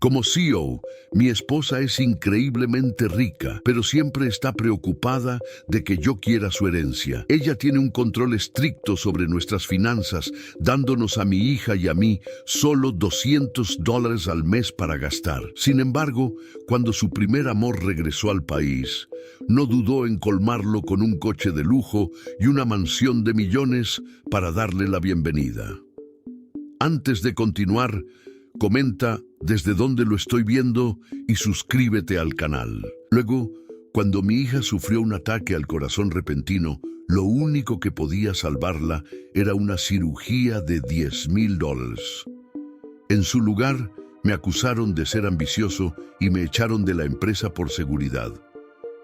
Como CEO, mi esposa es increíblemente rica, pero siempre está preocupada de que yo quiera su herencia. Ella tiene un control estricto sobre nuestras finanzas, dándonos a mi hija y a mí solo $200 al mes para gastar. Sin embargo, cuando su primer amor regresó al país, no dudó en colmarlo con un coche de lujo y una mansión de millones para darle la bienvenida. Antes de continuar, comenta desde dónde lo estoy viendo y suscríbete al canal. Luego, cuando mi hija sufrió un ataque al corazón repentino, lo único que podía salvarla era una cirugía de $10,000. En su lugar, me acusaron de ser ambicioso y me echaron de la empresa por seguridad.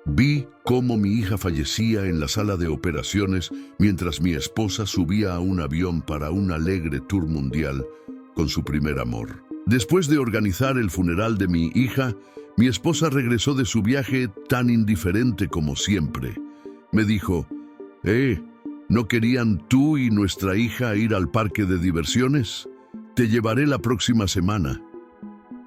Vi cómo mi hija fallecía en la sala de operaciones mientras mi esposa subía a un avión para un alegre tour mundial con su primer amor. Después de organizar el funeral de mi hija, mi esposa regresó de su viaje tan indiferente como siempre. Me dijo, ¿no querían tú y nuestra hija ir al parque de diversiones? Te llevaré la próxima semana.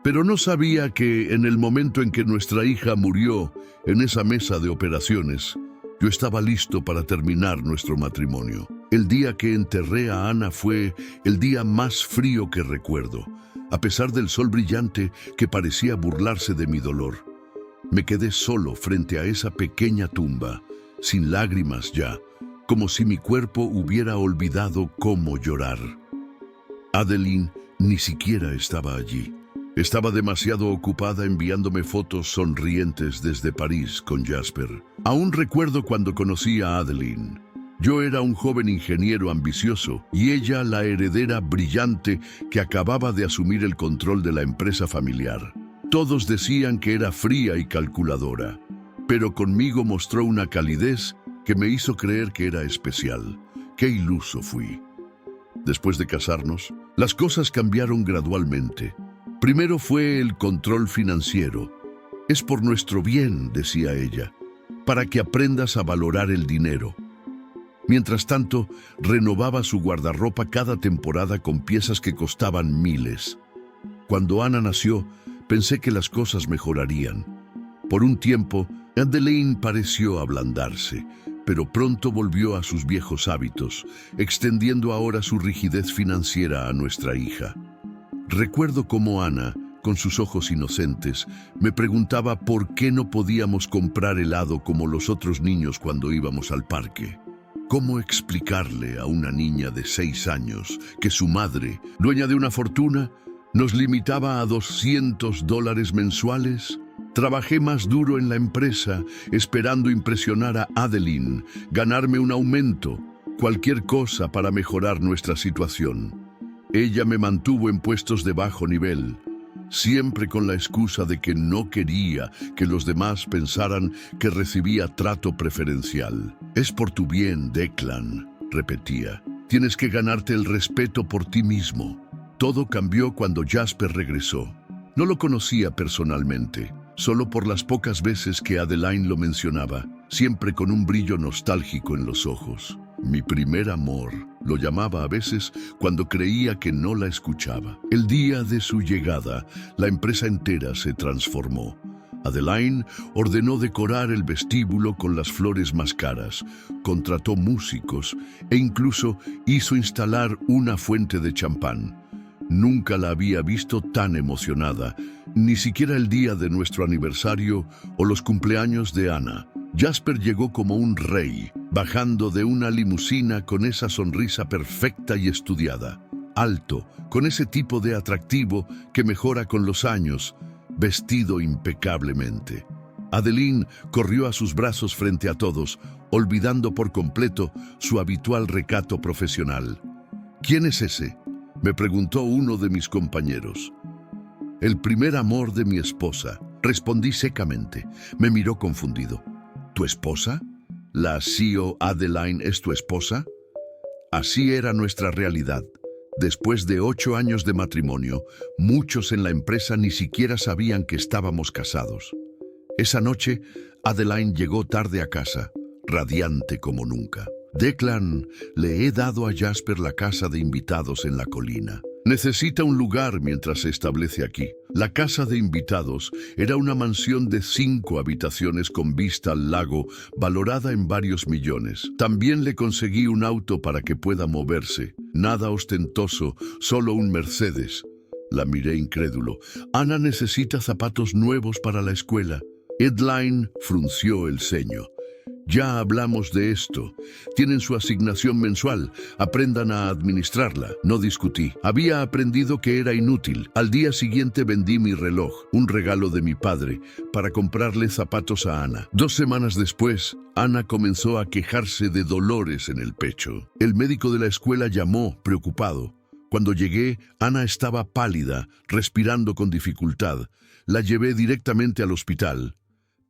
Pero no sabía que en el momento en que nuestra hija murió en esa mesa de operaciones, yo estaba listo para terminar nuestro matrimonio. El día que enterré a Ana fue el día más frío que recuerdo, a pesar del sol brillante que parecía burlarse de mi dolor. Me quedé solo frente a esa pequeña tumba, sin lágrimas ya, como si mi cuerpo hubiera olvidado cómo llorar. Adeline ni siquiera estaba allí. Estaba demasiado ocupada enviándome fotos sonrientes desde París con Jasper. Aún recuerdo cuando conocí a Adeline. Yo era un joven ingeniero ambicioso y ella la heredera brillante que acababa de asumir el control de la empresa familiar. Todos decían que era fría y calculadora, pero conmigo mostró una calidez que me hizo creer que era especial. ¡Qué iluso fui! Después de casarnos, las cosas cambiaron gradualmente. Primero fue el control financiero. Es por nuestro bien, decía ella, para que aprendas a valorar el dinero. Mientras tanto, renovaba su guardarropa cada temporada con piezas que costaban miles. Cuando Ana nació, pensé que las cosas mejorarían. Por un tiempo, Adeline pareció ablandarse, pero pronto volvió a sus viejos hábitos, extendiendo ahora su rigidez financiera a nuestra hija. Recuerdo cómo Ana, con sus ojos inocentes, me preguntaba por qué no podíamos comprar helado como los otros niños cuando íbamos al parque. ¿Cómo explicarle a una niña de 6 años que su madre, dueña de una fortuna, nos limitaba a $200 mensuales? Trabajé más duro en la empresa, esperando impresionar a Adeline, ganarme un aumento, cualquier cosa para mejorar nuestra situación. Ella me mantuvo en puestos de bajo nivel, siempre con la excusa de que no quería que los demás pensaran que recibía trato preferencial. Es por tu bien, Declan, repetía. Tienes que ganarte el respeto por ti mismo. Todo cambió cuando Jasper regresó. No lo conocía personalmente, solo por las pocas veces que Adeline lo mencionaba, siempre con un brillo nostálgico en los ojos. Mi primer amor, lo llamaba a veces cuando creía que no la escuchaba. El día de su llegada, la empresa entera se transformó. Adeline ordenó decorar el vestíbulo con las flores más caras, contrató músicos e incluso hizo instalar una fuente de champán. Nunca la había visto tan emocionada, ni siquiera el día de nuestro aniversario o los cumpleaños de Ana. Jasper llegó como un rey, bajando de una limusina con esa sonrisa perfecta y estudiada. Alto, con ese tipo de atractivo que mejora con los años, vestido impecablemente. Adeline corrió a sus brazos frente a todos, olvidando por completo su habitual recato profesional. ¿Quién es ese?, me preguntó uno de mis compañeros. El primer amor de mi esposa, respondí secamente. Me miró confundido. ¿Tu esposa? ¿La CEO Adeline es tu esposa? Así era nuestra realidad. Después de 8 años de matrimonio, muchos en la empresa ni siquiera sabían que estábamos casados. Esa noche, Adeline llegó tarde a casa, radiante como nunca. Declan, le he dado a Jasper la casa de invitados en la colina. Necesita un lugar mientras se establece aquí. La casa de invitados era una mansión de 5 habitaciones con vista al lago, valorada en varios millones. También le conseguí un auto para que pueda moverse. Nada ostentoso, solo un Mercedes. La miré incrédulo. Ana necesita zapatos nuevos para la escuela. Adeline frunció el ceño. Ya hablamos de esto. Tienen su asignación mensual. Aprendan a administrarla. No discutí. Había aprendido que era inútil. Al día siguiente vendí mi reloj, un regalo de mi padre, para comprarle zapatos a Ana. 2 semanas después, Ana comenzó a quejarse de dolores en el pecho. El médico de la escuela llamó, preocupado. Cuando llegué, Ana estaba pálida, respirando con dificultad. La llevé directamente al hospital.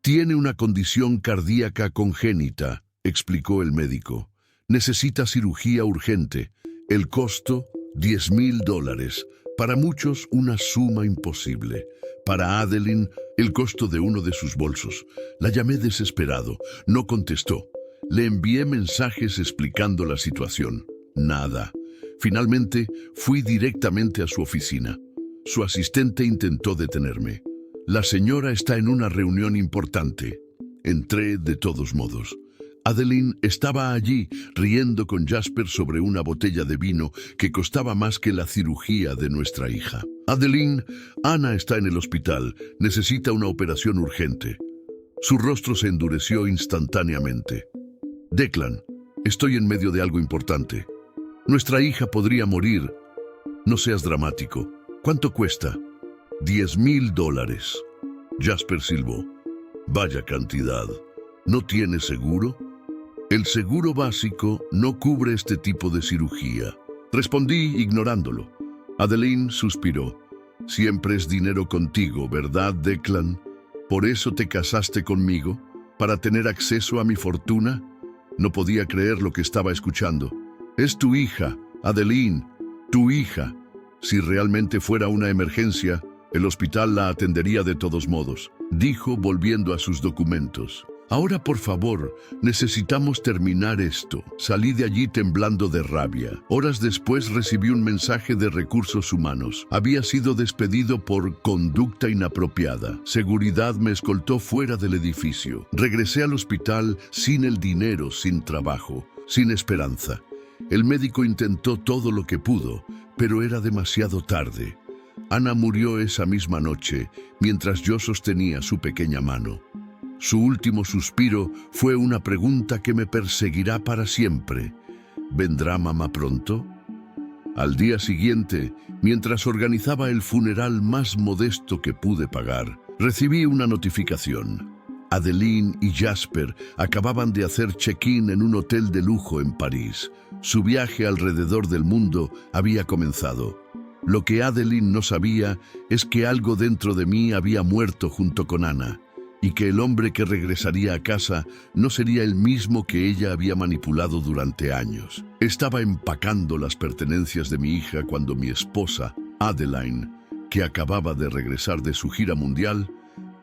Tiene una condición cardíaca congénita, explicó el médico. Necesita cirugía urgente. El costo, $10,000. Para muchos, una suma imposible. Para Adeline, el costo de uno de sus bolsos. La llamé desesperado. No contestó. Le envié mensajes explicando la situación. Nada. Finalmente, fui directamente a su oficina. Su asistente intentó detenerme. La señora está en una reunión importante. Entré de todos modos. Adeline estaba allí, riendo con Jasper sobre una botella de vino que costaba más que la cirugía de nuestra hija. Adeline, Ana está en el hospital. Necesita una operación urgente. Su rostro se endureció instantáneamente. Declan, estoy en medio de algo importante. Nuestra hija podría morir. No seas dramático. ¿Cuánto cuesta? $10,000. Jasper silbó. Vaya cantidad. ¿No tiene seguro? El seguro básico no cubre este tipo de cirugía. Respondí ignorándolo. Adeline suspiró. Siempre es dinero contigo, ¿verdad, Declan? ¿Por eso te casaste conmigo? ¿Para tener acceso a mi fortuna? No podía creer lo que estaba escuchando. Es tu hija, Adeline, tu hija. Si realmente fuera una emergencia, el hospital la atendería de todos modos, dijo volviendo a sus documentos. Ahora, por favor, necesitamos terminar esto. Salí de allí temblando de rabia. Horas después recibí un mensaje de Recursos Humanos. Había sido despedido por conducta inapropiada. Seguridad me escoltó fuera del edificio. Regresé al hospital sin el dinero, sin trabajo, sin esperanza. El médico intentó todo lo que pudo, pero era demasiado tarde. Ana murió esa misma noche, mientras yo sostenía su pequeña mano. Su último suspiro fue una pregunta que me perseguirá para siempre. ¿Vendrá mamá pronto? Al día siguiente, mientras organizaba el funeral más modesto que pude pagar, recibí una notificación. Adeline y Jasper acababan de hacer check-in en un hotel de lujo en París. Su viaje alrededor del mundo había comenzado. Lo que Adeline no sabía es que algo dentro de mí había muerto junto con Ana, y que el hombre que regresaría a casa no sería el mismo que ella había manipulado durante años. Estaba empacando las pertenencias de mi hija cuando mi esposa, Adeline, que acababa de regresar de su gira mundial,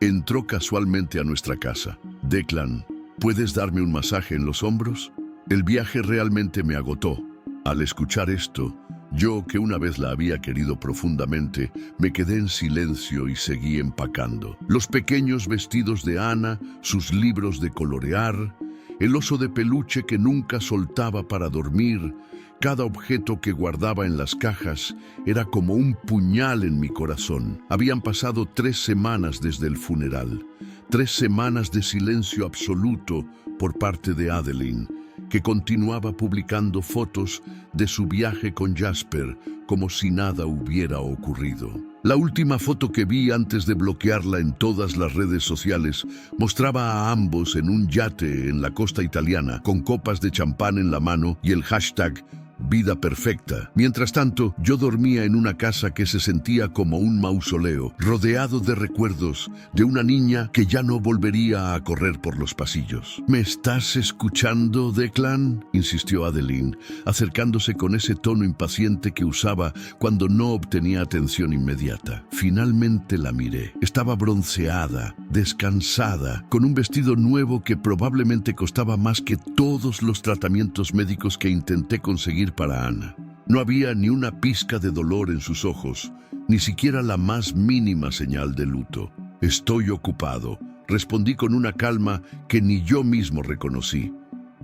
entró casualmente a nuestra casa. Declan, ¿puedes darme un masaje en los hombros? El viaje realmente me agotó. Al escuchar esto, yo, que una vez la había querido profundamente, me quedé en silencio y seguí empacando. Los pequeños vestidos de Ana, sus libros de colorear, el oso de peluche que nunca soltaba para dormir, cada objeto que guardaba en las cajas era como un puñal en mi corazón. Habían pasado 3 semanas desde el funeral, 3 semanas de silencio absoluto por parte de Adeline, que continuaba publicando fotos de su viaje con Jasper como si nada hubiera ocurrido. La última foto que vi antes de bloquearla en todas las redes sociales mostraba a ambos en un yate en la costa italiana, con copas de champán en la mano y el hashtag Vida Perfecta. Mientras tanto, yo dormía en una casa que se sentía como un mausoleo, rodeado de recuerdos de una niña que ya no volvería a correr por los pasillos. ¿Me estás escuchando, Declan?, insistió Adeline, acercándose con ese tono impaciente que usaba cuando no obtenía atención inmediata. Finalmente la miré. Estaba bronceada, descansada, con un vestido nuevo que probablemente costaba más que todos los tratamientos médicos que intenté conseguir para Ana. No había ni una pizca de dolor en sus ojos, ni siquiera la más mínima señal de luto. «Estoy ocupado», respondí con una calma que ni yo mismo reconocí.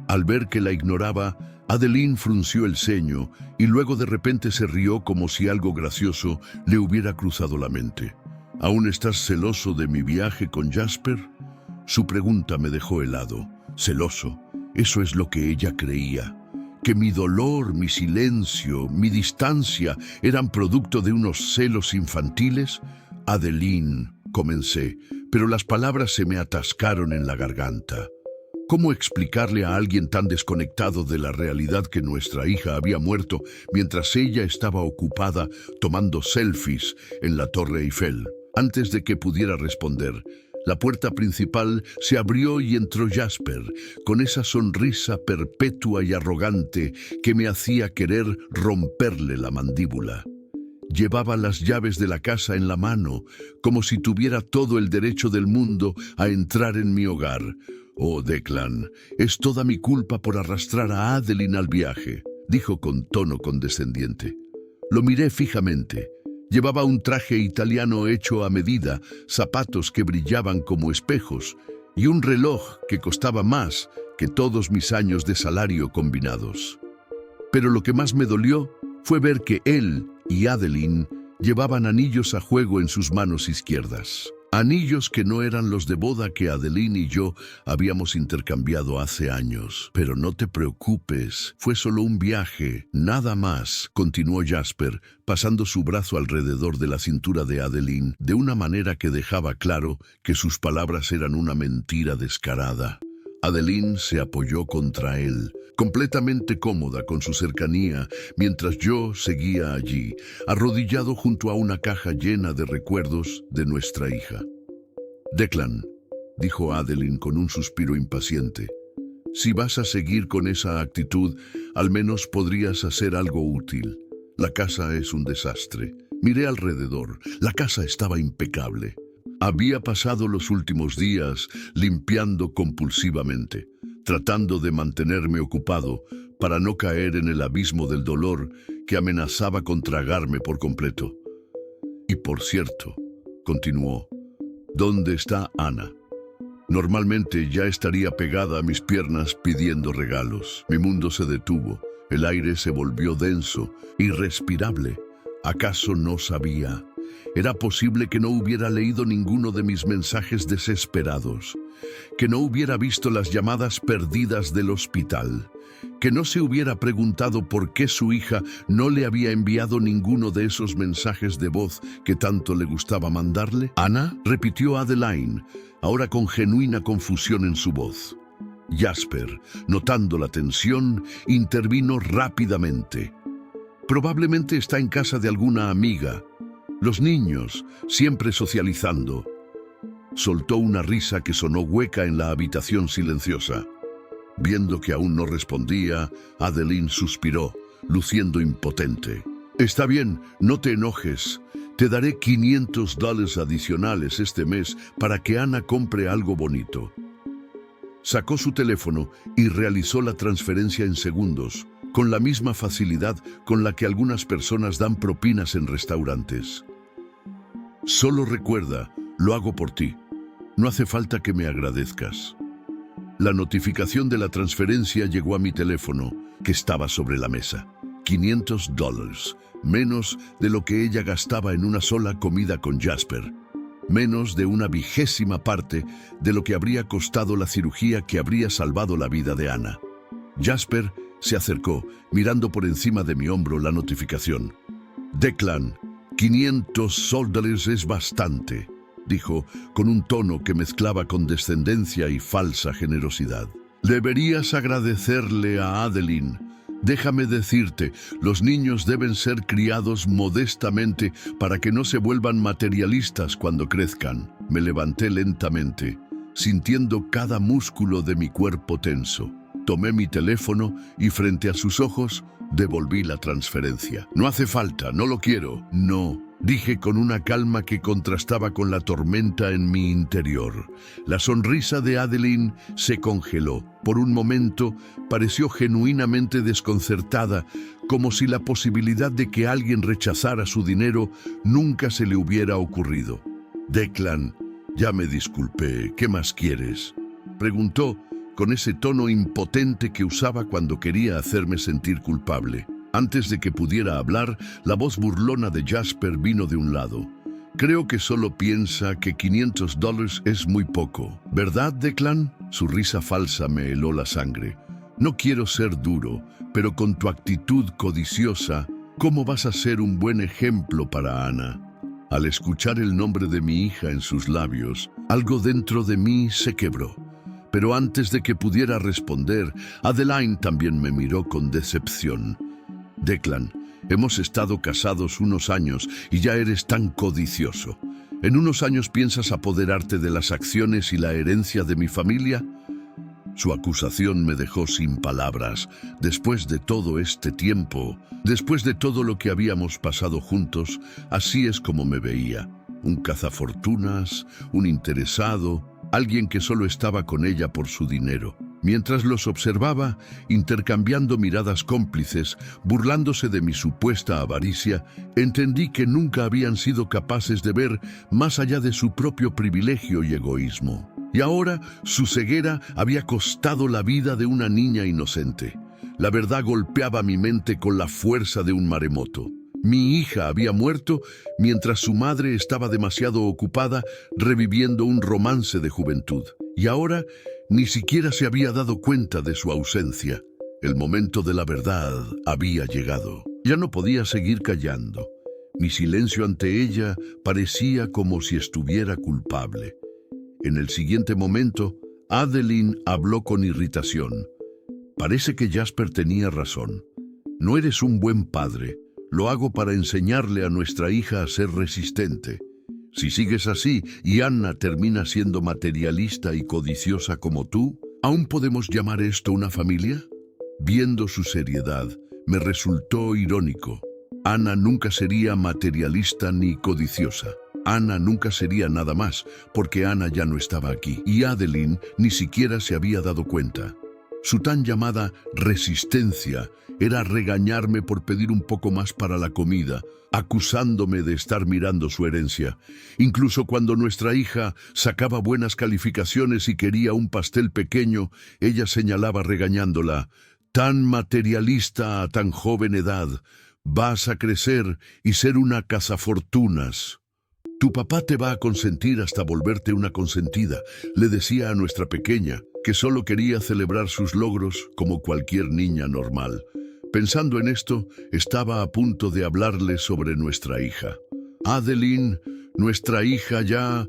Al ver que la ignoraba, Adeline frunció el ceño y luego de repente se rió como si algo gracioso le hubiera cruzado la mente. «¿Aún estás celoso de mi viaje con Jasper?». Su pregunta me dejó helado. ¿Celoso? Eso es lo que ella creía. Que mi dolor, mi silencio, mi distancia eran producto de unos celos infantiles. «Adeline», comencé, pero las palabras se me atascaron en la garganta. ¿Cómo explicarle a alguien tan desconectado de la realidad que nuestra hija había muerto mientras ella estaba ocupada tomando selfies en la Torre Eiffel? Antes de que pudiera responder, la puerta principal se abrió y entró Jasper, con esa sonrisa perpetua y arrogante que me hacía querer romperle la mandíbula. Llevaba las llaves de la casa en la mano, como si tuviera todo el derecho del mundo a entrar en mi hogar. «Oh, Declan, es toda mi culpa por arrastrar a Adeline al viaje», dijo con tono condescendiente. Lo miré fijamente. Llevaba un traje italiano hecho a medida, zapatos que brillaban como espejos y un reloj que costaba más que todos mis años de salario combinados. Pero lo que más me dolió fue ver que él y Adeline llevaban anillos a juego en sus manos izquierdas. Anillos que no eran los de boda que Adeline y yo habíamos intercambiado hace años. «Pero no te preocupes, fue solo un viaje, nada más», continuó Jasper, pasando su brazo alrededor de la cintura de Adeline de una manera que dejaba claro que sus palabras eran una mentira descarada. Adeline se apoyó contra él, completamente cómoda con su cercanía, mientras yo seguía allí, arrodillado junto a una caja llena de recuerdos de nuestra hija. «Declan», dijo Adeline con un suspiro impaciente, «si vas a seguir con esa actitud, al menos podrías hacer algo útil. La casa es un desastre. Miré alrededor, la casa estaba impecable. Había pasado los últimos días limpiando compulsivamente, tratando de mantenerme ocupado para no caer en el abismo del dolor que amenazaba con tragarme por completo. Y por cierto», continuó, «¿dónde está Ana? Normalmente ya estaría pegada a mis piernas pidiendo regalos». Mi mundo se detuvo, el aire se volvió denso, irrespirable. ¿Acaso no sabía? ¿Era posible que no hubiera leído ninguno de mis mensajes desesperados? ¿Que no hubiera visto las llamadas perdidas del hospital? ¿Que no se hubiera preguntado por qué su hija no le había enviado ninguno de esos mensajes de voz que tanto le gustaba mandarle? «¿Ana?», repitió Adeline, ahora con genuina confusión en su voz. Jasper, notando la tensión, intervino rápidamente. «Probablemente está en casa de alguna amiga. Los niños, siempre socializando». Soltó una risa que sonó hueca en la habitación silenciosa. Viendo que aún no respondía, Adeline suspiró, luciendo impotente. «Está bien, no te enojes. Te daré $500 adicionales este mes para que Ana compre algo bonito». Sacó su teléfono y realizó la transferencia en segundos, con la misma facilidad con la que algunas personas dan propinas en restaurantes. «Solo recuerda, lo hago por ti. No hace falta que me agradezcas». La notificación de la transferencia llegó a mi teléfono, que estaba sobre la mesa. $500, menos de lo que ella gastaba en una sola comida con Jasper. Menos de una 20ª parte de lo que habría costado la cirugía que habría salvado la vida de Ana. Jasper se acercó, mirando por encima de mi hombro la notificación. «Declan, $500 es bastante», dijo con un tono que mezclaba condescendencia y falsa generosidad. «Deberías agradecerle a Adeline. Déjame decirte, los niños deben ser criados modestamente para que no se vuelvan materialistas cuando crezcan». Me levanté lentamente, sintiendo cada músculo de mi cuerpo tenso. Tomé mi teléfono y frente a sus ojos devolví la transferencia. «No hace falta, no lo quiero». «No», dije con una calma que contrastaba con la tormenta en mi interior. La sonrisa de Adeline se congeló. Por un momento pareció genuinamente desconcertada, como si la posibilidad de que alguien rechazara su dinero nunca se le hubiera ocurrido. Declan, ya me disculpé, ¿qué más quieres?, preguntó con ese tono impotente que usaba cuando quería hacerme sentir culpable. Antes de que pudiera hablar, la voz burlona de Jasper vino de un lado. Creo que solo piensa que $500 es muy poco. ¿Verdad, Declan? Su risa falsa me heló la sangre. No quiero ser duro, pero con tu actitud codiciosa, ¿cómo vas a ser un buen ejemplo para Ana? Al escuchar el nombre de mi hija en sus labios, algo dentro de mí se quebró. Pero antes de que pudiera responder, Adeline también me miró con decepción. Declan, hemos estado casados unos años y ya eres tan codicioso. ¿En unos años piensas apoderarte de las acciones y la herencia de mi familia? Su acusación me dejó sin palabras. Después de todo este tiempo, después de todo lo que habíamos pasado juntos, así es como me veía. Un cazafortunas, un interesado, alguien que solo estaba con ella por su dinero. Mientras los observaba, intercambiando miradas cómplices, burlándose de mi supuesta avaricia, entendí que nunca habían sido capaces de ver más allá de su propio privilegio y egoísmo. Y ahora su ceguera había costado la vida de una niña inocente. La verdad golpeaba mi mente con la fuerza de un maremoto. Mi hija había muerto mientras su madre estaba demasiado ocupada reviviendo un romance de juventud. Y ahora ni siquiera se había dado cuenta de su ausencia. El momento de la verdad había llegado. Ya no podía seguir callando. Mi silencio ante ella parecía como si estuviera culpable. En el siguiente momento, Adeline habló con irritación. Parece que Jasper tenía razón. No eres un buen padre. Lo hago para enseñarle a nuestra hija a ser resistente. Si sigues así y Anna termina siendo materialista y codiciosa como tú, ¿aún podemos llamar esto una familia? Viendo su seriedad, me resultó irónico. Anna nunca sería materialista ni codiciosa. Anna nunca sería nada más, porque Anna ya no estaba aquí, y Adeline ni siquiera se había dado cuenta. Su tan llamada resistencia era regañarme por pedir un poco más para la comida, acusándome de estar mirando su herencia. Incluso cuando nuestra hija sacaba buenas calificaciones y quería un pastel pequeño, ella señalaba regañándola: «Tan materialista a tan joven edad, vas a crecer y ser una cazafortunas». «Tu papá te va a consentir hasta volverte una consentida», le decía a nuestra pequeña, que solo quería celebrar sus logros como cualquier niña normal. Pensando en esto, estaba a punto de hablarle sobre nuestra hija. «Adeline, nuestra hija ya...»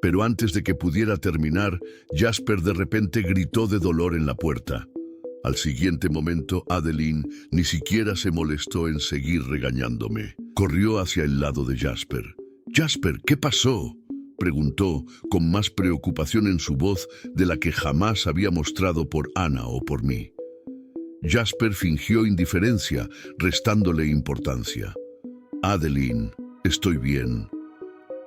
Pero antes de que pudiera terminar, Jasper de repente gritó de dolor en la puerta. Al siguiente momento, Adeline ni siquiera se molestó en seguir regañándome. Corrió hacia el lado de Jasper. «Jasper, ¿qué pasó?», preguntó con más preocupación en su voz de la que jamás había mostrado por Ana o por mí. Jasper fingió indiferencia, restándole importancia. «Adeline, estoy bien».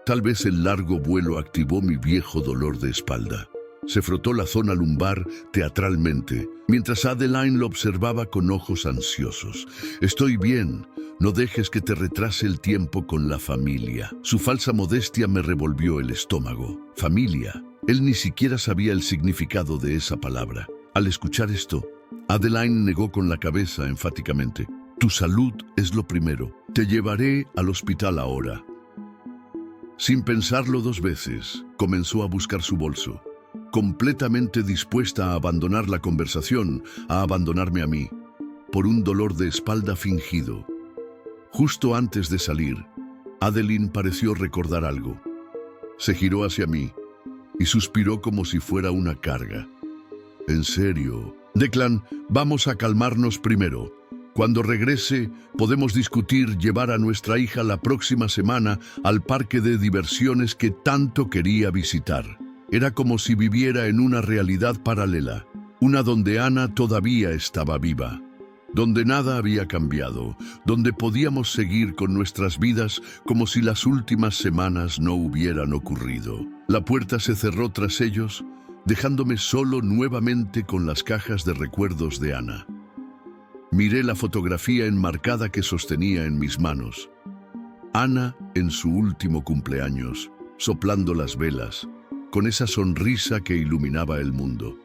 Tal vez el largo vuelo activó mi viejo dolor de espalda. Se frotó la zona lumbar teatralmente, mientras Adeline lo observaba con ojos ansiosos. «Estoy bien. No dejes que te retrase el tiempo con la familia». Su falsa modestia me revolvió el estómago. «Familia». Él ni siquiera sabía el significado de esa palabra. Al escuchar esto, Adeline negó con la cabeza enfáticamente. «Tu salud es lo primero. Te llevaré al hospital ahora». Sin pensarlo dos veces, comenzó a buscar su bolso, completamente dispuesta a abandonar la conversación, a abandonarme a mí, por un dolor de espalda fingido. Justo antes de salir, Adeline pareció recordar algo. Se giró hacia mí y suspiró como si fuera una carga. «¿En serio? Declan, vamos a calmarnos primero. Cuando regrese, podemos discutir llevar a nuestra hija la próxima semana al parque de diversiones que tanto quería visitar». Era como si viviera en una realidad paralela, una donde Ana todavía estaba viva. donde nada había cambiado, donde podíamos seguir con nuestras vidas como si las últimas semanas no hubieran ocurrido. La puerta se cerró tras ellos, dejándome solo nuevamente con las cajas de recuerdos de Ana. Miré la fotografía enmarcada que sostenía en mis manos. Ana en su último cumpleaños, soplando las velas, con esa sonrisa que iluminaba el mundo.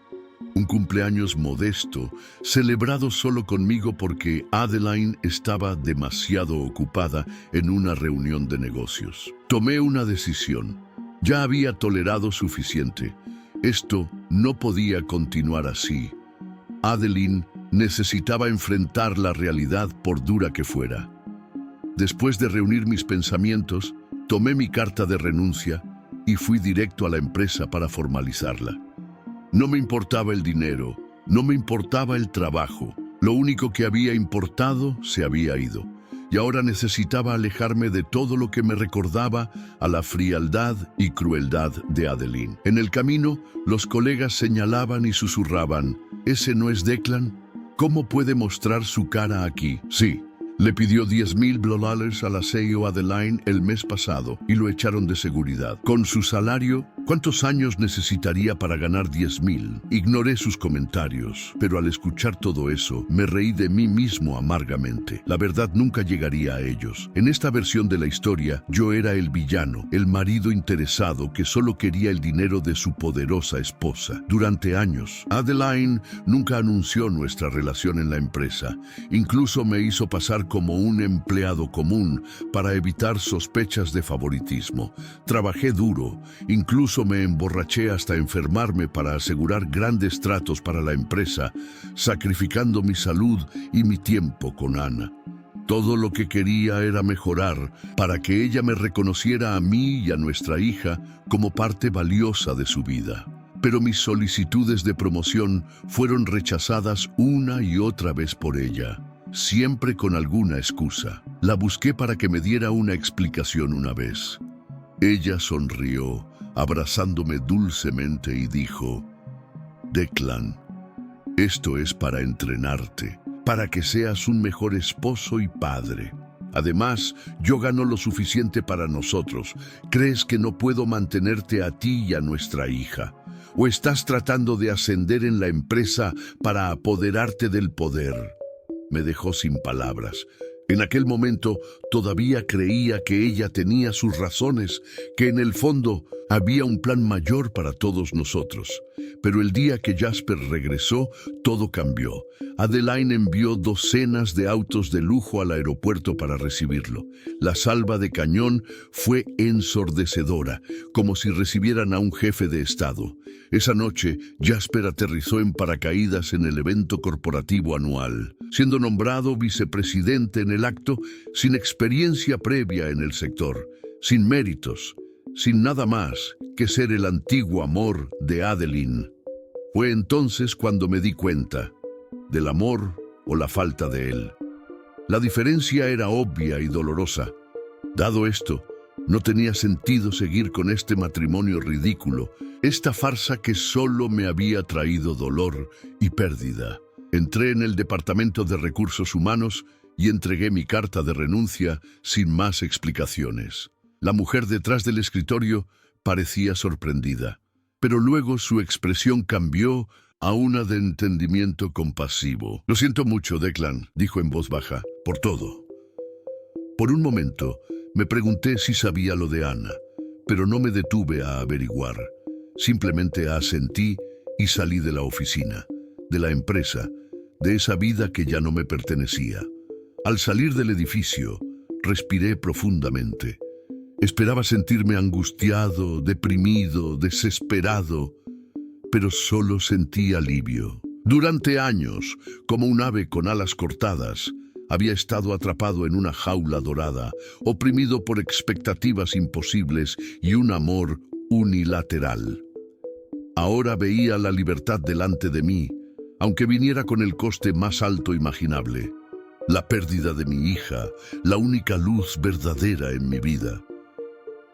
Un cumpleaños modesto, celebrado solo conmigo porque Adeline estaba demasiado ocupada en una reunión de negocios. Tomé una decisión. Ya había tolerado suficiente. Esto no podía continuar así. Adeline necesitaba enfrentar la realidad por dura que fuera. Después de reunir mis pensamientos, tomé mi carta de renuncia y fui directo a la empresa para formalizarla. No me importaba el dinero, no me importaba el trabajo. Lo único que había importado se había ido. Y ahora necesitaba alejarme de todo lo que me recordaba a la frialdad y crueldad de Adeline. En el camino, los colegas señalaban y susurraban: ¿ese no es Declan? ¿Cómo puede mostrar su cara aquí? Sí. Le pidió $10,000 a la CEO Adeline el mes pasado y lo echaron de seguridad. Con su salario, ¿cuántos años necesitaría para ganar 10,000? Ignoré sus comentarios, pero al escuchar todo eso, me reí de mí mismo amargamente. La verdad nunca llegaría a ellos. En esta versión de la historia, yo era el villano, el marido interesado que solo quería el dinero de su poderosa esposa. Durante años, Adeline nunca anunció nuestra relación en la empresa. Incluso me hizo pasar como un empleado común para evitar sospechas de favoritismo. Trabajé duro, incluso me emborraché hasta enfermarme para asegurar grandes tratos para la empresa, sacrificando mi salud y mi tiempo con Ana. Todo lo que quería era mejorar para que ella me reconociera a mí y a nuestra hija como parte valiosa de su vida. Pero mis solicitudes de promoción fueron rechazadas una y otra vez por ella. Siempre con alguna excusa. La busqué para que me diera una explicación una vez. Ella sonrió, abrazándome dulcemente y dijo: Declan, esto es para entrenarte, para que seas un mejor esposo y padre. Además, yo gano lo suficiente para nosotros. ¿Crees que no puedo mantenerte a ti y a nuestra hija? ¿O estás tratando de ascender en la empresa para apoderarte del poder? Me dejó sin palabras. En aquel momento todavía creía que ella tenía sus razones, que en el fondo había un plan mayor para todos nosotros. Pero el día que Jasper regresó, todo cambió. Adeline envió docenas de autos de lujo al aeropuerto para recibirlo. La salva de cañón fue ensordecedora, como si recibieran a un jefe de Estado. Esa noche, Jasper aterrizó en paracaídas en el evento corporativo anual, siendo nombrado vicepresidente en el acto, sin experiencia previa en el sector, sin méritos, sin nada más que ser el antiguo amor de Adeline. Fue entonces cuando me di cuenta del amor o la falta de él. La diferencia era obvia y dolorosa. Dado esto, no tenía sentido seguir con este matrimonio ridículo, esta farsa que solo me había traído dolor y pérdida. Entré en el Departamento de Recursos Humanos y entregué mi carta de renuncia sin más explicaciones. La mujer detrás del escritorio parecía sorprendida, pero luego su expresión cambió a una de entendimiento compasivo. Lo siento mucho, Declan, dijo en voz baja, por todo. Por un momento, me pregunté si sabía lo de Ana, pero no me detuve a averiguar. Simplemente asentí y salí de la oficina, de la empresa, de esa vida que ya no me pertenecía. Al salir del edificio, respiré profundamente. Esperaba sentirme angustiado, deprimido, desesperado, pero solo sentí alivio. Durante años, como un ave con alas cortadas, había estado atrapado en una jaula dorada, oprimido por expectativas imposibles y un amor unilateral. Ahora veía la libertad delante de mí, aunque viniera con el coste más alto imaginable. La pérdida de mi hija, la única luz verdadera en mi vida.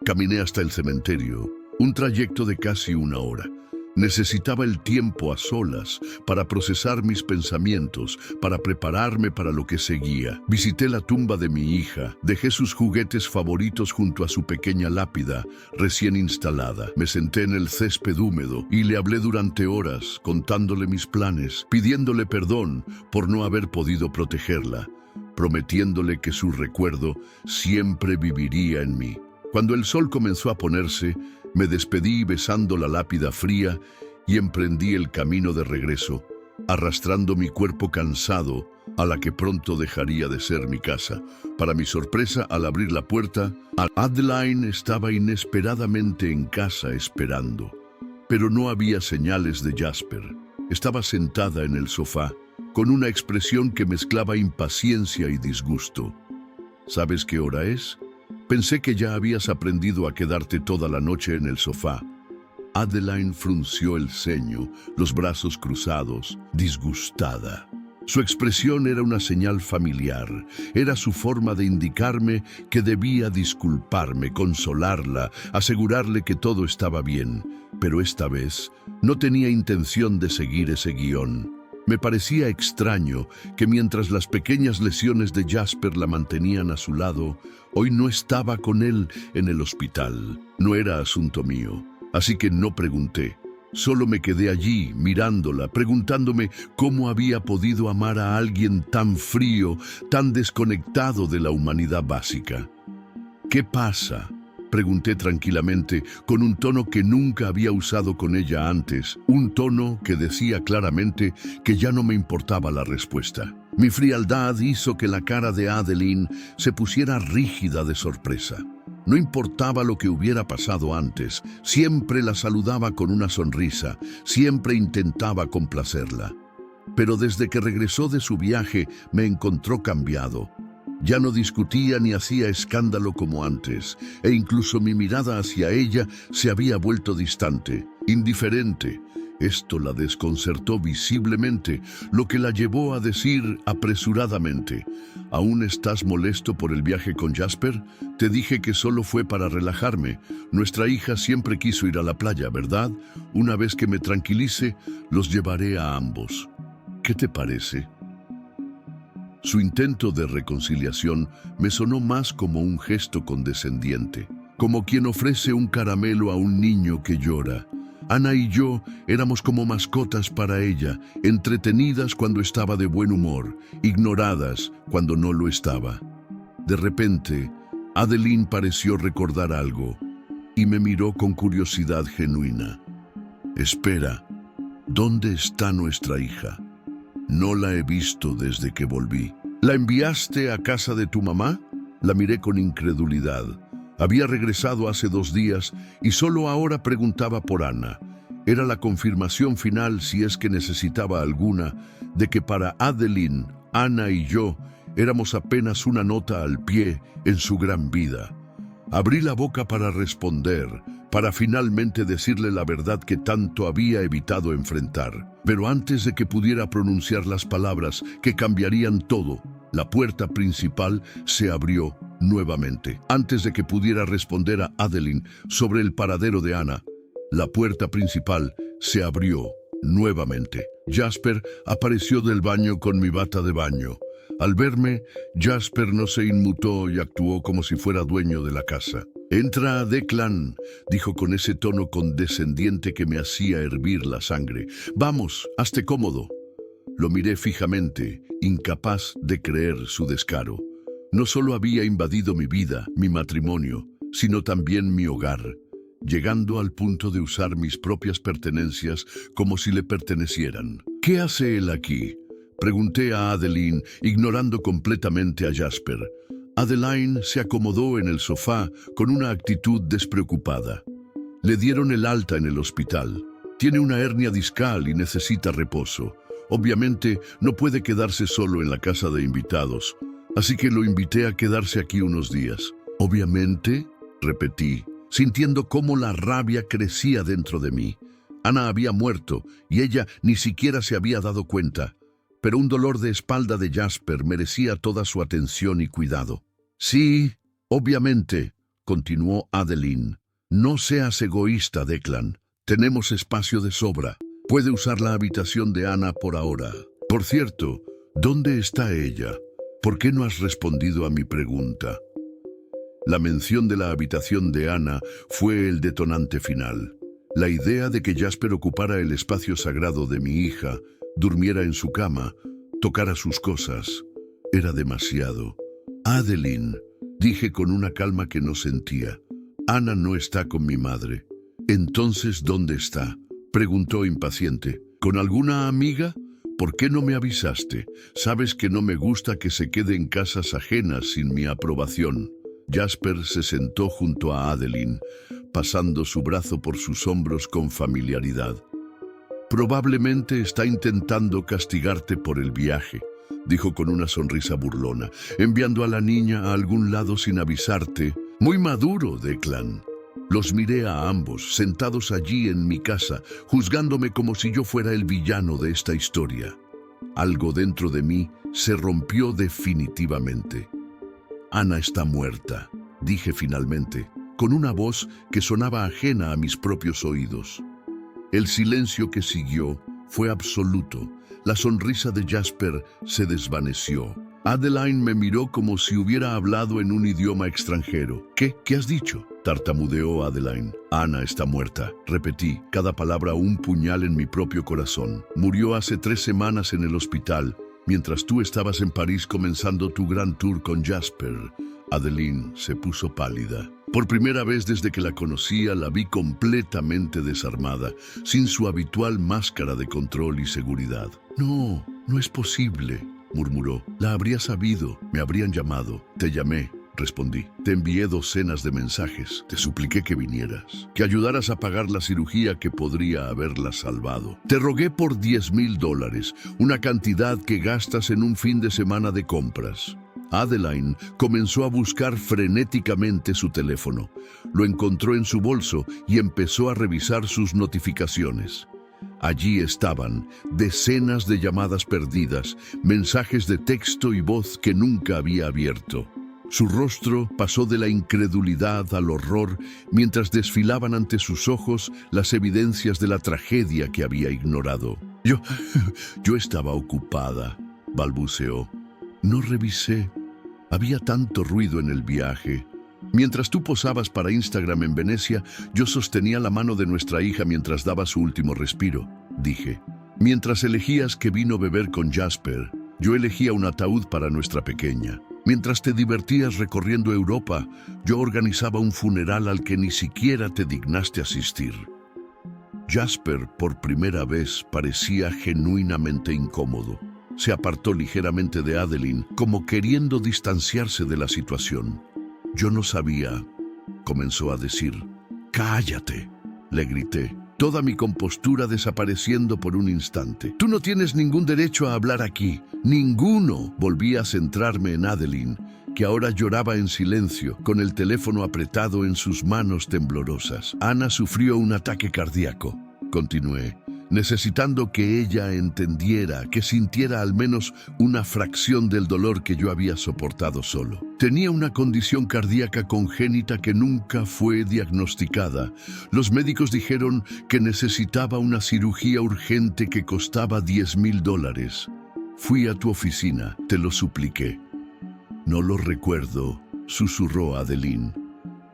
Caminé hasta el cementerio, un trayecto de casi 1 hora. Necesitaba el tiempo a solas para procesar mis pensamientos, para prepararme para lo que seguía. Visité la tumba de mi hija, dejé sus juguetes favoritos junto a su pequeña lápida recién instalada. Me senté en el césped húmedo y le hablé durante horas, contándole mis planes, pidiéndole perdón por no haber podido protegerla, prometiéndole que su recuerdo siempre viviría en mí. Cuando el sol comenzó a ponerse, me despedí besando la lápida fría y emprendí el camino de regreso, arrastrando mi cuerpo cansado a la que pronto dejaría de ser mi casa. Para mi sorpresa, al abrir la puerta, Adeline estaba inesperadamente en casa esperando. Pero no había señales de Jasper. Estaba sentada en el sofá, con una expresión que mezclaba impaciencia y disgusto. ¿Sabes qué hora es? Pensé que ya habías aprendido a quedarte toda la noche en el sofá. Adeline frunció el ceño, los brazos cruzados, disgustada. Su expresión era una señal familiar. Era su forma de indicarme que debía disculparme, consolarla, asegurarle que todo estaba bien. Pero esta vez no tenía intención de seguir ese guión. Me parecía extraño que mientras las pequeñas lesiones de Jasper la mantenían a su lado, hoy no estaba con él en el hospital. No era asunto mío, así que no pregunté. Solo me quedé allí, mirándola, preguntándome cómo había podido amar a alguien tan frío, tan desconectado de la humanidad básica. ¿Qué pasa?, pregunté tranquilamente, con un tono que nunca había usado con ella antes, un tono que decía claramente que ya no me importaba la respuesta. Mi frialdad hizo que la cara de Adeline se pusiera rígida de sorpresa. No importaba lo que hubiera pasado antes, siempre la saludaba con una sonrisa, siempre intentaba complacerla. Pero desde que regresó de su viaje me encontró cambiado. Ya no discutía ni hacía escándalo como antes, e incluso mi mirada hacia ella se había vuelto distante, indiferente. Esto la desconcertó visiblemente, lo que la llevó a decir apresuradamente: ¿Aún estás molesto por el viaje con Jasper? Te dije que solo fue para relajarme. Nuestra hija siempre quiso ir a la playa, ¿verdad? Una vez que me tranquilice, los llevaré a ambos. ¿Qué te parece? Su intento de reconciliación me sonó más como un gesto condescendiente, como quien ofrece un caramelo a un niño que llora. Ana y yo éramos como mascotas para ella, entretenidas cuando estaba de buen humor, ignoradas cuando no lo estaba. De repente, Adeline pareció recordar algo y me miró con curiosidad genuina. Espera, ¿dónde está nuestra hija? No la he visto desde que volví. ¿La enviaste a casa de tu mamá? La miré con incredulidad. Había regresado hace 2 días y solo ahora preguntaba por Ana. Era la confirmación final, si es que necesitaba alguna, de que para Adeline, Ana y yo éramos apenas una nota al pie en su gran vida. Abrí la boca para responder, para finalmente decirle la verdad que tanto había evitado enfrentar. Pero antes de que pudiera pronunciar las palabras que cambiarían todo, la puerta principal se abrió nuevamente. Antes de que pudiera responder a Adeline sobre el paradero de Ana, la puerta principal se abrió nuevamente. Jasper apareció del baño con mi bata de baño. Al verme, Jasper no se inmutó y actuó como si fuera dueño de la casa. «Entra, Declan», dijo con ese tono condescendiente que me hacía hervir la sangre. «Vamos, hazte cómodo». Lo miré fijamente, incapaz de creer su descaro. No solo había invadido mi vida, mi matrimonio, sino también mi hogar, llegando al punto de usar mis propias pertenencias como si le pertenecieran. «¿Qué hace él aquí?», pregunté a Adeline, ignorando completamente a Jasper. Adeline se acomodó en el sofá con una actitud despreocupada. Le dieron el alta en el hospital. Tiene una hernia discal y necesita reposo. Obviamente no puede quedarse solo en la casa de invitados, así que lo invité a quedarse aquí unos días. «Obviamente», repetí, sintiendo cómo la rabia crecía dentro de mí. Ana había muerto y ella ni siquiera se había dado cuenta. Pero un dolor de espalda de Jasper merecía toda su atención y cuidado. «Sí, obviamente», continuó Adeline. «No seas egoísta, Declan. Tenemos espacio de sobra. Puede usar la habitación de Ana por ahora. Por cierto, ¿dónde está ella? ¿Por qué no has respondido a mi pregunta? La mención de la habitación de Ana fue el detonante final. La idea de que Jasper ocupara el espacio sagrado de mi hija, durmiera en su cama, tocara sus cosas, era demasiado. Adeline, dije con una calma que no sentía. Ana no está con mi madre. Entonces, ¿dónde está? Preguntó impaciente. ¿Con alguna amiga? ¿Por qué no me avisaste? Sabes que no me gusta que se quede en casas ajenas sin mi aprobación. Jasper se sentó junto a Adeline, pasando su brazo por sus hombros con familiaridad. Probablemente está intentando castigarte por el viaje, dijo con una sonrisa burlona, enviando a la niña a algún lado sin avisarte. Muy maduro, Declan. Los miré a ambos, sentados allí en mi casa, juzgándome como si yo fuera el villano de esta historia. Algo dentro de mí se rompió definitivamente. Ana está muerta, dije finalmente, con una voz que sonaba ajena a mis propios oídos. El silencio que siguió fue absoluto. La sonrisa de Jasper se desvaneció. Adeline me miró como si hubiera hablado en un idioma extranjero. ¿Qué? ¿Qué has dicho? Tartamudeó Adeline. Ana está muerta. Repetí, cada palabra un puñal en mi propio corazón. Murió hace 3 semanas en el hospital, mientras tú estabas en París comenzando tu gran tour con Jasper. Adeline se puso pálida. Por primera vez desde que la conocía, la vi completamente desarmada, sin su habitual máscara de control y seguridad. No, no es posible, murmuró. La habría sabido, me habrían llamado. Te llamé, respondí. Te envié docenas de mensajes. Te supliqué que vinieras, que ayudaras a pagar la cirugía que podría haberla salvado. Te rogué por $10,000, una cantidad que gastas en un fin de semana de compras. Adeline comenzó a buscar frenéticamente su teléfono. Lo encontró en su bolso y empezó a revisar sus notificaciones. Allí estaban decenas de llamadas perdidas, mensajes de texto y voz que nunca había abierto. Su rostro pasó de la incredulidad al horror mientras desfilaban ante sus ojos las evidencias de la tragedia que había ignorado. Yo estaba ocupada, balbuceó. No revisé. Había tanto ruido en el viaje. Mientras tú posabas para Instagram en Venecia, yo sostenía la mano de nuestra hija mientras daba su último respiro, dije. Mientras elegías qué vino beber con Jasper, yo elegía un ataúd para nuestra pequeña. Mientras te divertías recorriendo Europa, yo organizaba un funeral al que ni siquiera te dignaste asistir. Jasper, por primera vez, parecía genuinamente incómodo. Se apartó ligeramente de Adeline, como queriendo distanciarse de la situación. Yo no sabía, comenzó a decir. «Cállate», le grité, toda mi compostura desapareciendo por un instante. «Tú no tienes ningún derecho a hablar aquí, ninguno». Volví a centrarme en Adeline, que ahora lloraba en silencio, con el teléfono apretado en sus manos temblorosas. Ana sufrió un ataque cardíaco, continué, necesitando que ella entendiera, que sintiera al menos una fracción del dolor que yo había soportado solo. Tenía una condición cardíaca congénita que nunca fue diagnosticada. Los médicos dijeron que necesitaba una cirugía urgente que costaba $10,000. Fui a tu oficina, te lo supliqué. No lo recuerdo, susurró Adeline.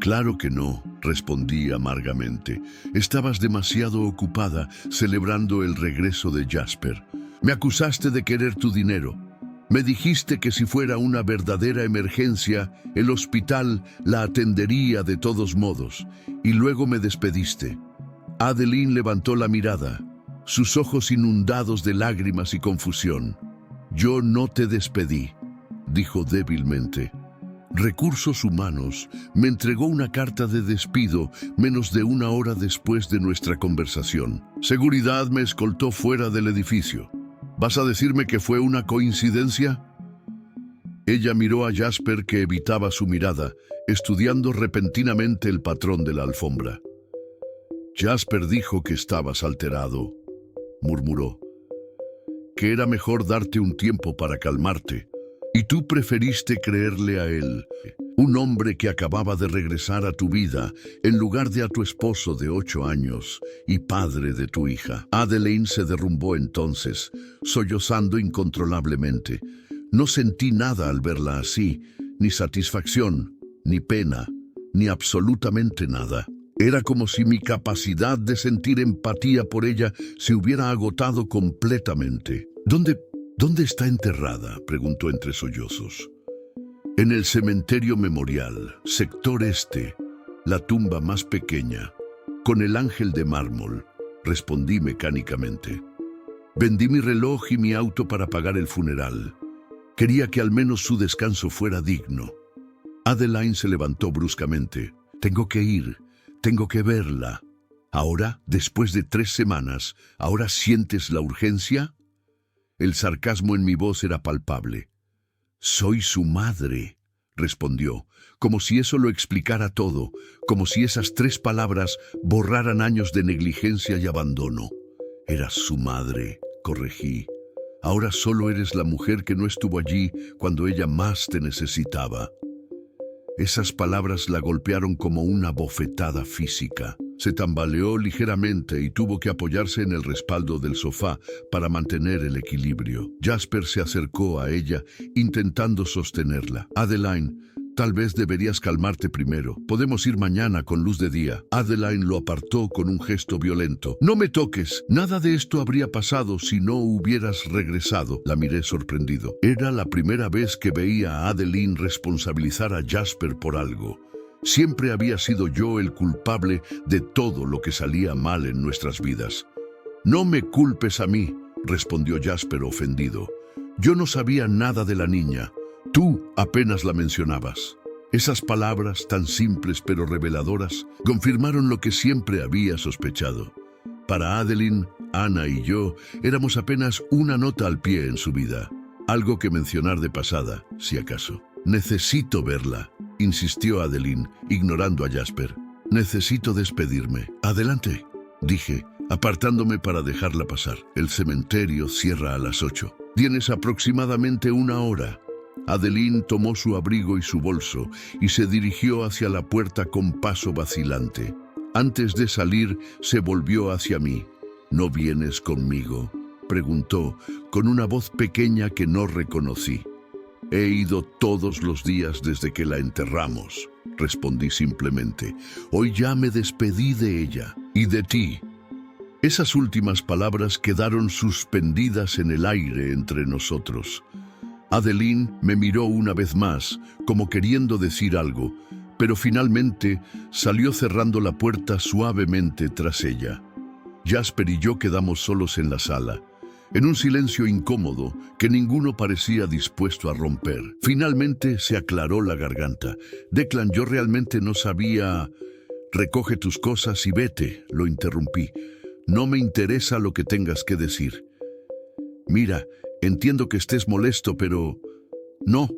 Claro que no, respondí amargamente. Estabas demasiado ocupada celebrando el regreso de Jasper. Me acusaste de querer tu dinero. Me dijiste que si fuera una verdadera emergencia, el hospital la atendería de todos modos. Y luego me despediste. Adeline levantó la mirada, sus ojos inundados de lágrimas y confusión. Yo no te despedí, dijo débilmente. Recursos Humanos me entregó una carta de despido menos de 1 hora después de nuestra conversación. Seguridad me escoltó fuera del edificio. ¿Vas a decirme que fue una coincidencia? Ella miró a Jasper, que evitaba su mirada, estudiando repentinamente el patrón de la alfombra. Jasper dijo que estabas alterado, murmuró. Que era mejor darte un tiempo para calmarte. Y tú preferiste creerle a él. Un hombre que acababa de regresar a tu vida en lugar de a tu esposo de 8 años y padre de tu hija. Adeline se derrumbó entonces, sollozando incontrolablemente. No sentí nada al verla así, ni satisfacción, ni pena, ni absolutamente nada. Era como si mi capacidad de sentir empatía por ella se hubiera agotado completamente. ¿Dónde está enterrada?, preguntó entre sollozos. En el cementerio memorial, sector este, la tumba más pequeña, con el ángel de mármol, respondí mecánicamente. Vendí mi reloj y mi auto para pagar el funeral. Quería que al menos su descanso fuera digno. Adeline se levantó bruscamente. Tengo que ir, tengo que verla. Ahora, después de 3 semanas, ¿ahora sientes la urgencia? El sarcasmo en mi voz era palpable. Soy su madre, respondió, como si eso lo explicara todo, como si esas 3 palabras borraran años de negligencia y abandono. Eras su madre, corregí. Ahora solo eres la mujer que no estuvo allí cuando ella más te necesitaba. Esas palabras la golpearon como una bofetada física. Se tambaleó ligeramente y tuvo que apoyarse en el respaldo del sofá para mantener el equilibrio. Jasper se acercó a ella, intentando sostenerla. Adeline, tal vez deberías calmarte primero. Podemos ir mañana con luz de día. Adeline lo apartó con un gesto violento. No me toques. Nada de esto habría pasado si no hubieras regresado. La miré sorprendido. Era la primera vez que veía a Adeline responsabilizar a Jasper por algo. Siempre había sido yo el culpable de todo lo que salía mal en nuestras vidas. No me culpes a mí, respondió Jasper ofendido. Yo no sabía nada de la niña. Tú apenas la mencionabas. Esas palabras tan simples pero reveladoras confirmaron lo que siempre había sospechado. Para Adeline, Ana y yo éramos apenas una nota al pie en su vida. Algo que mencionar de pasada, si acaso. Necesito verla, insistió Adeline, ignorando a Jasper. Necesito despedirme. Adelante, dije, apartándome para dejarla pasar. El cementerio cierra a las 8. Tienes aproximadamente 1 hora. Adeline tomó su abrigo y su bolso y se dirigió hacia la puerta con paso vacilante. Antes de salir, se volvió hacia mí. ¿No vienes conmigo?, preguntó, con una voz pequeña que no reconocí. He ido todos los días desde que la enterramos, respondí simplemente. Hoy ya me despedí de ella y de ti. Esas últimas palabras quedaron suspendidas en el aire entre nosotros. Adeline me miró una vez más, como queriendo decir algo, pero finalmente salió cerrando la puerta suavemente tras ella. Jasper y yo quedamos solos en la sala, en un silencio incómodo que ninguno parecía dispuesto a romper. Finalmente se aclaró la garganta. Declan, yo realmente no sabía... Recoge tus cosas y vete, lo interrumpí. No me interesa lo que tengas que decir. Mira, entiendo que estés molesto, pero... No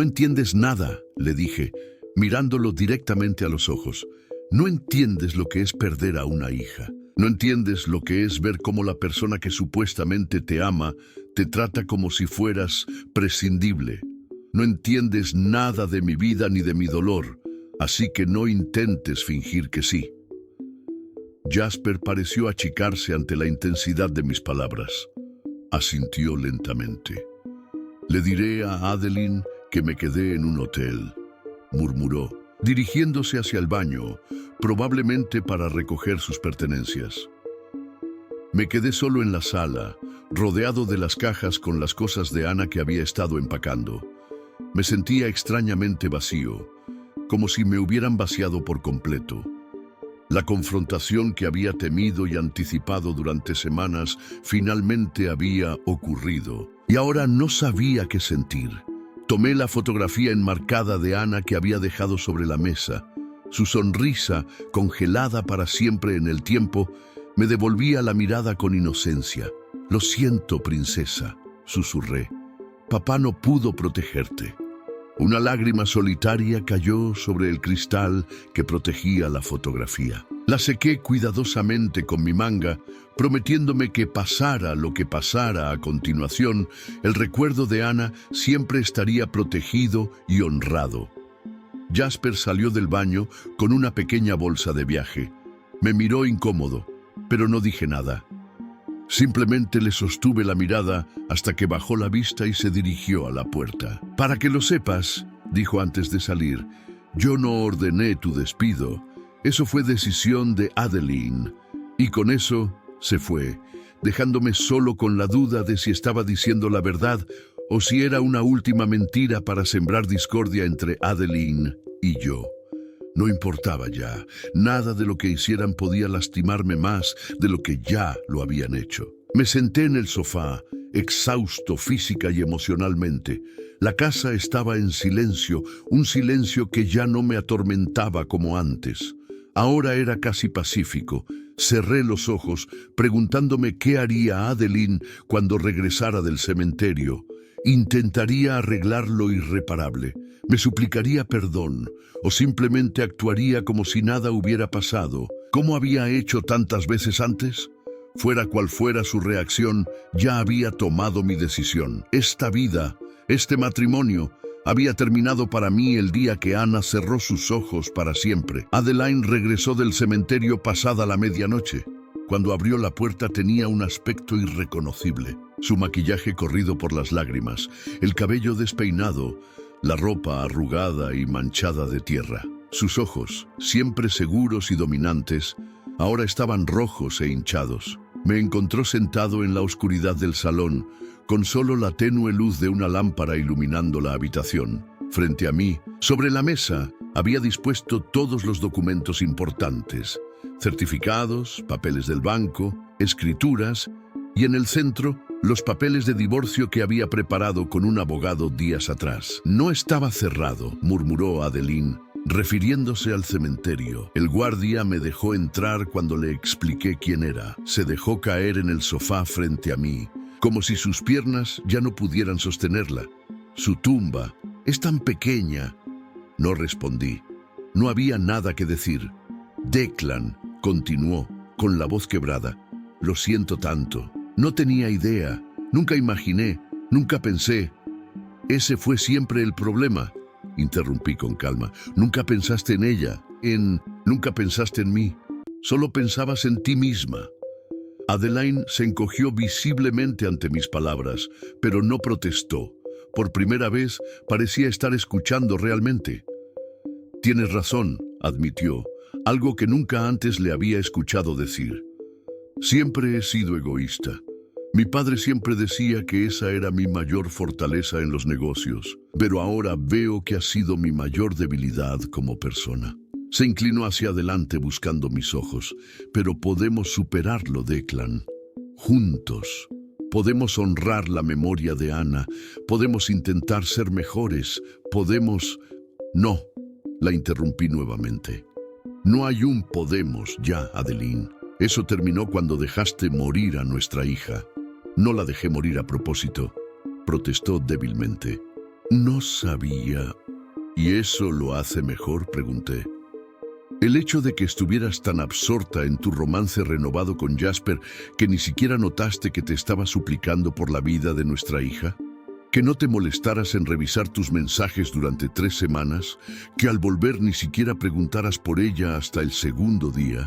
entiendes nada, le dije, mirándolo directamente a los ojos. No entiendes lo que es perder a una hija. No entiendes lo que es ver cómo la persona que supuestamente te ama te trata como si fueras prescindible. No entiendes nada de mi vida ni de mi dolor, así que no intentes fingir que sí. Jasper pareció achicarse ante la intensidad de mis palabras. Asintió lentamente. Le diré a Adeline que me quedé en un hotel, murmuró, dirigiéndose hacia el baño, probablemente para recoger sus pertenencias. Me quedé solo en la sala, rodeado de las cajas con las cosas de Ana que había estado empacando. Me sentía extrañamente vacío, como si me hubieran vaciado por completo. La confrontación que había temido y anticipado durante semanas finalmente había ocurrido, y ahora no sabía qué sentir. Tomé la fotografía enmarcada de Ana que había dejado sobre la mesa. Su sonrisa, congelada para siempre en el tiempo, me devolvía la mirada con inocencia. Lo siento, princesa, susurré. Papá no pudo protegerte. Una lágrima solitaria cayó sobre el cristal que protegía la fotografía. La sequé cuidadosamente con mi manga, prometiéndome que pasara lo que pasara a continuación, el recuerdo de Ana siempre estaría protegido y honrado. Jasper salió del baño con una pequeña bolsa de viaje. Me miró incómodo, pero no dije nada. Simplemente le sostuve la mirada hasta que bajó la vista y se dirigió a la puerta. «Para que lo sepas», dijo antes de salir, «yo no ordené tu despido. Eso fue decisión de Adeline». Y con eso se fue, dejándome solo con la duda de si estaba diciendo la verdad o si era una última mentira para sembrar discordia entre Adeline y yo. No importaba ya, nada de lo que hicieran podía lastimarme más de lo que ya lo habían hecho. Me senté en el sofá, exhausto física y emocionalmente. La casa estaba en silencio, un silencio que ya no me atormentaba como antes. Ahora era casi pacífico. Cerré los ojos, preguntándome qué haría Adeline cuando regresara del cementerio. Intentaría arreglar lo irreparable, me suplicaría perdón, o simplemente actuaría como si nada hubiera pasado, como había hecho tantas veces antes. Fuera cual fuera su reacción, ya había tomado mi decisión. Esta vida, este matrimonio, había terminado para mí el día que Anna cerró sus ojos para siempre. Adeline regresó del cementerio pasada la medianoche. Cuando abrió la puerta tenía un aspecto irreconocible. Su maquillaje corrido por las lágrimas, el cabello despeinado, la ropa arrugada y manchada de tierra. Sus ojos, siempre seguros y dominantes, ahora estaban rojos e hinchados. Me encontró sentado en la oscuridad del salón, con solo la tenue luz de una lámpara iluminando la habitación. Frente a mí, sobre la mesa, había dispuesto todos los documentos importantes: certificados, papeles del banco, escrituras, y en el centro, los papeles de divorcio que había preparado con un abogado días atrás. «No estaba cerrado», murmuró Adeline, refiriéndose al cementerio. «El guardia me dejó entrar cuando le expliqué quién era». Se dejó caer en el sofá frente a mí, como si sus piernas ya no pudieran sostenerla. «Su tumba es tan pequeña». No respondí. No había nada que decir. «Declan», continuó, con la voz quebrada, «lo siento tanto. No tenía idea, nunca imaginé, nunca pensé». «Ese fue siempre el problema», interrumpí con calma. «Nunca pensaste en ella, nunca pensaste en mí. Solo pensabas en ti misma». Adeline se encogió visiblemente ante mis palabras, pero no protestó. Por primera vez parecía estar escuchando realmente. «Tienes razón», admitió, algo que nunca antes le había escuchado decir. «Siempre he sido egoísta. Mi padre siempre decía que esa era mi mayor fortaleza en los negocios, pero ahora veo que ha sido mi mayor debilidad como persona». Se inclinó hacia adelante buscando mis ojos. «Pero podemos superarlo, Declan. Juntos. Podemos honrar la memoria de Anna. Podemos intentar ser mejores. Podemos...» «No», la interrumpí nuevamente. «No hay un podemos ya, Adeline. Eso terminó cuando dejaste morir a nuestra hija». «No la dejé morir a propósito», protestó débilmente. «No sabía». «¿Y eso lo hace mejor?», pregunté. «El hecho de que estuvieras tan absorta en tu romance renovado con Jasper que ni siquiera notaste que te estaba suplicando por la vida de nuestra hija, que no te molestaras en revisar tus mensajes durante 3 semanas, que al volver ni siquiera preguntaras por ella hasta el segundo día».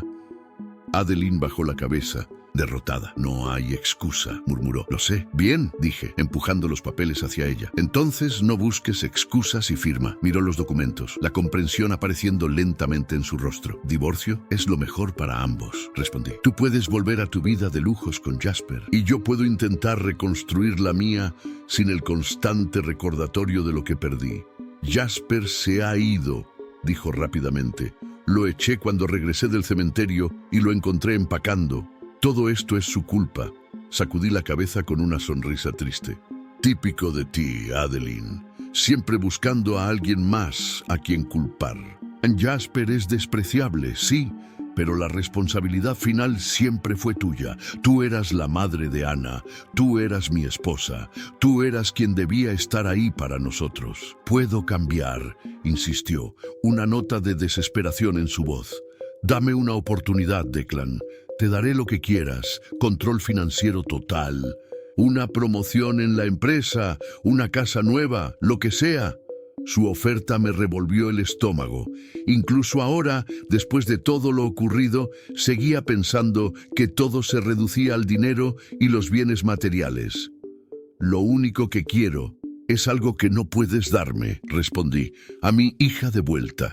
Adeline bajó la cabeza, derrotada. «No hay excusa», murmuró. «Lo sé». «Bien», dije, empujando los papeles hacia ella. «Entonces no busques excusas y firma». Miró los documentos, la comprensión apareciendo lentamente en su rostro. «Divorcio es lo mejor para ambos», respondí. «Tú puedes volver a tu vida de lujos con Jasper, y yo puedo intentar reconstruir la mía sin el constante recordatorio de lo que perdí». «Jasper se ha ido», dijo rápidamente. «Lo eché cuando regresé del cementerio y lo encontré empacando. Todo esto es su culpa». Sacudí la cabeza con una sonrisa triste. «Típico de ti, Adeline. Siempre buscando a alguien más a quien culpar. Jasper es despreciable, sí, pero la responsabilidad final siempre fue tuya. Tú eras la madre de Anna, tú eras mi esposa, tú eras quien debía estar ahí para nosotros». «Puedo cambiar», insistió, una nota de desesperación en su voz. «Dame una oportunidad, Declan. Te daré lo que quieras, control financiero total, una promoción en la empresa, una casa nueva, lo que sea». Su oferta me revolvió el estómago. Incluso ahora, después de todo lo ocurrido, seguía pensando que todo se reducía al dinero y los bienes materiales. Lo único que quiero es algo que no puedes darme, respondí, a mi hija de vuelta.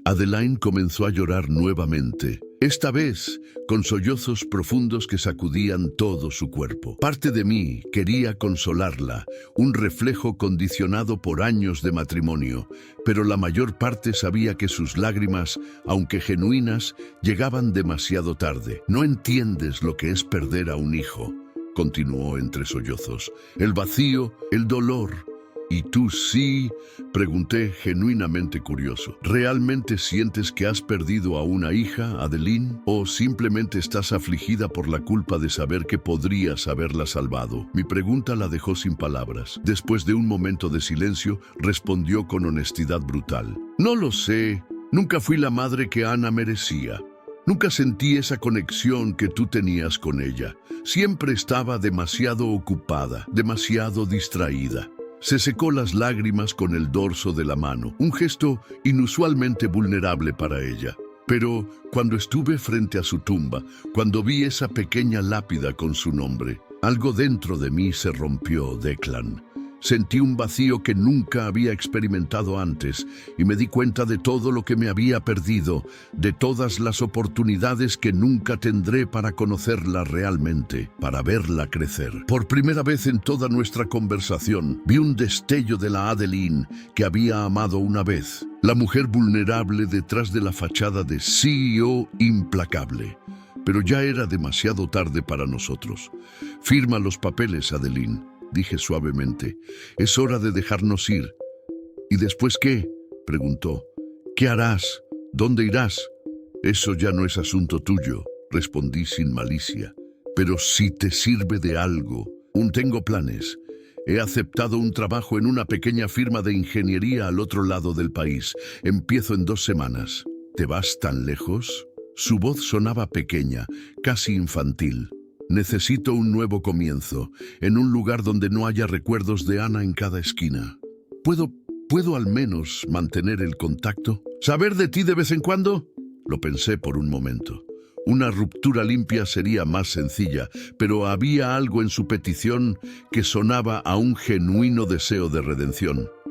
Adeline comenzó a llorar nuevamente, esta vez con sollozos profundos que sacudían todo su cuerpo. Parte de mí quería consolarla, un reflejo condicionado por años de matrimonio, pero la mayor parte sabía que sus lágrimas, aunque genuinas, llegaban demasiado tarde. No entiendes lo que es perder a un hijo, continuó entre sollozos. El vacío, el dolor. ¿Y tú sí? Pregunté genuinamente curioso. ¿Realmente sientes que has perdido a una hija, Adeline? ¿O simplemente estás afligida por la culpa de saber que podrías haberla salvado? Mi pregunta la dejó sin palabras. Después de un momento de silencio, respondió con honestidad brutal. No lo sé. Nunca fui la madre que Ana merecía. Nunca sentí esa conexión que tú tenías con ella. Siempre estaba demasiado ocupada, demasiado distraída. Se secó las lágrimas con el dorso de la mano, un gesto inusualmente vulnerable para ella. Pero cuando estuve frente a su tumba, cuando vi esa pequeña lápida con su nombre, algo dentro de mí se rompió, Declan. Sentí un vacío que nunca había experimentado antes y me di cuenta de todo lo que me había perdido, de todas las oportunidades que nunca tendré para conocerla realmente, para verla crecer. Por primera vez en toda nuestra conversación, vi un destello de la Adeline que había amado una vez, la mujer vulnerable detrás de la fachada de CEO implacable. Pero ya era demasiado tarde para nosotros. Firma los papeles, Adeline, dije suavemente. Es hora de dejarnos ir. ¿Y después qué? Preguntó. ¿Qué harás? ¿Dónde irás? Eso ya no es asunto tuyo, respondí sin malicia. Pero si te sirve de algo, tengo planes. He aceptado un trabajo en una pequeña firma de ingeniería al otro lado del país. Empiezo en 2 semanas. ¿Te vas tan lejos? Su voz sonaba pequeña, casi infantil. Necesito un nuevo comienzo, en un lugar donde no haya recuerdos de Ana en cada esquina. ¿Puedo al menos mantener el contacto? ¿Saber de ti de vez en cuando? Lo pensé por un momento. Una ruptura limpia sería más sencilla, pero había algo en su petición que sonaba a un genuino deseo de redención.